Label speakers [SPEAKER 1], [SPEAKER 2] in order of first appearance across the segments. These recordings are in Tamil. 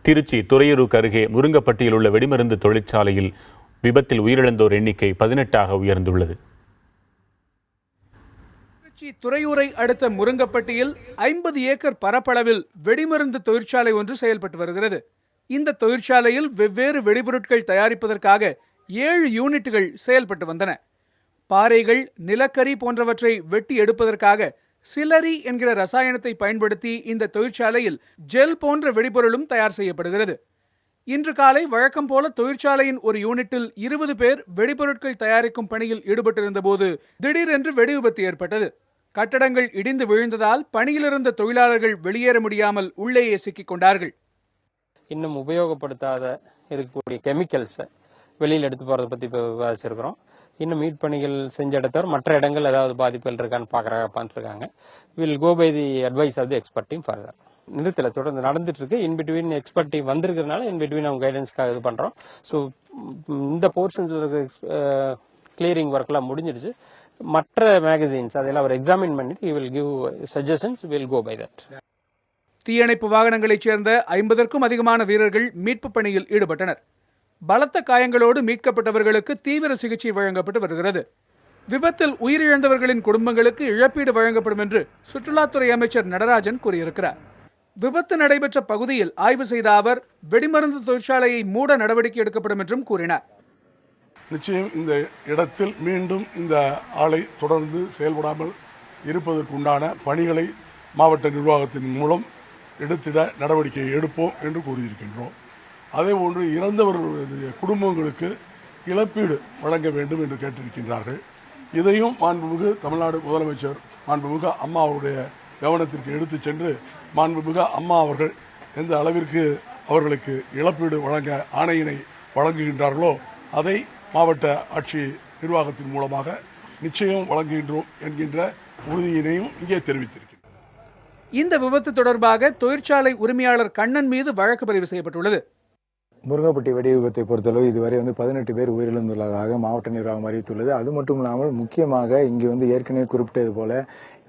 [SPEAKER 1] திருச்சி துறையூருக்கு அருகே முருங்கப்பட்டியில் உள்ள வெடிமருந்து தொழிற்சாலையில் விபத்தில் உயிரிழந்தோர் எண்ணிக்கை 18ஆக உயர்ந்துள்ளது.
[SPEAKER 2] திருச்சி துறையூரை அடுத்த முருங்கப்பட்டியில் 50 ஏக்கர் பரப்பளவில் வெடிமருந்து தொழிற்சாலை ஒன்று செயல்பட்டு வருகிறது. இந்த தொழிற்சாலையில் வெவ்வேறு வெடிபொருட்கள் தயாரிப்பதற்காக 7 யூனிட்டுகள் செயல்பட்டு வந்தன. பாறைகள், நிலக்கரி போன்றவற்றை வெட்டி எடுப்பதற்காக சிலரி என்கிற ரசாயனத்தை பயன்படுத்தி இந்த தொழிற்சாலையில் ஜெல் போன்ற வெடிபொருளும் தயார் செய்யப்படுகிறது. இன்று காலை வழக்கம் போல தொழிற்சாலையின் ஒரு யூனிட்டில் 20 பேர் வெடிபொருட்கள் தயாரிக்கும் பணியில் ஈடுபட்டிருந்த போது திடீரென்று வெடி விபத்து ஏற்பட்டது. கட்டடங்கள் இடிந்து விழுந்ததால் பணியிலிருந்த தொழிலாளர்கள் வெளியேற முடியாமல் உள்ளேயே சிக்கிக் கொண்டார்கள்.
[SPEAKER 3] இன்னும் உபயோகப்படுத்தாத இருக்கக்கூடிய கெமிக்கல்ஸை வெளியில் எடுத்து போறதை பத்தி விவாதிச்சிருக்கிறோம். இன்னும் மீட் பணிகள் செஞ்ச இடத்தவர் மற்ற இடங்கள் ஏதாவது பாதிப்புகள் இருக்கான்னு பார்த்துருக்காங்க. Will go by the advice of the expert team further. நிறுத்தல தொடர்ந்து நடந்துட்டு இருக்கு. இன் பிட்வீன் எக்ஸ்பர்ட் டீம் வந்திருக்கிறதுனால இன் பிட்வீன் அவங்க கைடன்ஸ்க்காக இது பண்றோம். ஸோ இந்த போர்ஷன்ஸ் கிளியரிங் ஒர்க்லாம் முடிஞ்சிருச்சு. மற்ற மேகசின்ஸ் அதெல்லாம் அவர் எக்ஸாமின் பண்ணிட்டு he will give suggestions, will go by that.
[SPEAKER 2] தீயணைப்பு வாகனங்களைச் சேர்ந்த 50க்கும் அதிகமான வீரர்கள் மீட்பு பணியில் ஈடுபட்டனர். பலத்த காயங்களோடு மீட்கப்பட்டவர்களுக்கு தீவிர சிகிச்சை வழங்கப்பட்டு வருகிறது. விபத்தில் உயிரிழந்தவர்களின் குடும்பங்களுக்கு இழப்பீடு வழங்கப்படும் என்று சுற்றுலாத்துறை அமைச்சர் நடராஜன் கூறியிருக்கிறார். விபத்து நடைபெற்ற பகுதியில் ஆய்வு செய்த அவர் வெடிமருந்து தொழிற்சாலையை மூட நடவடிக்கை எடுக்கப்படும் என்றும் கூறினார்.
[SPEAKER 4] நிச்சயம் இந்த இடத்தில் மீண்டும் இந்த ஆலை தொடர்ந்து செயல்படாமல் இருப்பதற்குண்டான பணிகளை மாவட்ட நிர்வாகத்தின் மூலம் எடுத்திட நடவடிக்கை எடுப்போம் என்று கூறியிருக்கின்றோம். அதேபோன்று இறந்தவர்களுடைய குடும்பங்களுக்கு இழப்பீடு வழங்க வேண்டும் என்று கேட்டிருக்கின்றார்கள். இதையும் மாண்புமிகு தமிழ்நாடு முதலமைச்சர் மாண்புமிகு அம்மா அவருடைய கவனத்திற்கு எடுத்துச் சென்று மாண்புமிகு அம்மா அவர்கள் எந்த அளவிற்கு அவர்களுக்கு இழப்பீடு வழங்க ஆணையினை வழங்குகின்றார்களோ அதை மாவட்ட ஆட்சி நிர்வாகத்தின் மூலமாக நிச்சயம் வழங்குகின்றோம் என்கின்ற உறுதியினையும் இங்கே தெரிவித்திருக்கிறேன்.
[SPEAKER 2] இந்த விபத்து தொடர்பாக தொழிற்சாலை உரிமையாளர் கண்ணன் மீது வழக்கு பதிவு செய்யப்பட்டுள்ளது.
[SPEAKER 5] முருங்கப்பட்டி வெடி விபத்தை பொறுத்தளவு இதுவரை 18 பேர் உயிரிழந்துள்ளதாக மாவட்ட நிர்வாகம் அறிவித்துள்ளது. அது மட்டும் இல்லாமல் முக்கியமாக இங்கு ஏற்கனவே குறிப்பிட்டது போல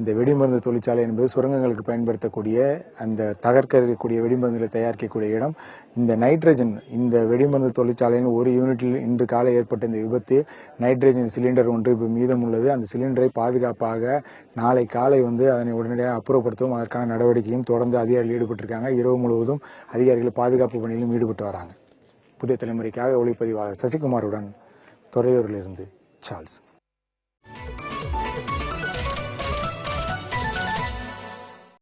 [SPEAKER 5] இந்த வெடிமருந்து தொழிற்சாலை என்பது சுரங்கங்களுக்கு பயன்படுத்தக்கூடிய அந்த தகர்க்கக்கூடிய வெடிமருந்துகளை தயாரிக்கக்கூடிய இடம். இந்த நைட்ரஜன் இந்த வெடிமருந்து தொழிற்சாலையின் ஒரு யூனிட்டில் இன்று காலை ஏற்பட்ட இந்த விபத்தில் நைட்ரஜன் சிலிண்டர் ஒன்று இப்போ மீதம் உள்ளது. அந்த சிலிண்டரை பாதுகாப்பாக நாளை காலை அதனை உடனடியாக அப்புறப்படுத்தவும் அதற்கான நடவடிக்கையும் தொடர்ந்து அதிகாரிகள் ஈடுபட்டிருக்காங்க. இரவு முழுவதும் அதிகாரிகள் பாதுகாப்பு பணியிலும் ஈடுபட்டு வராங்க. புதிய தலைமுறைக்காக ஒளிப்பதிவாளர் சசிகுமாருடன் துறையூரிலிருந்து சார்ல்ஸ்.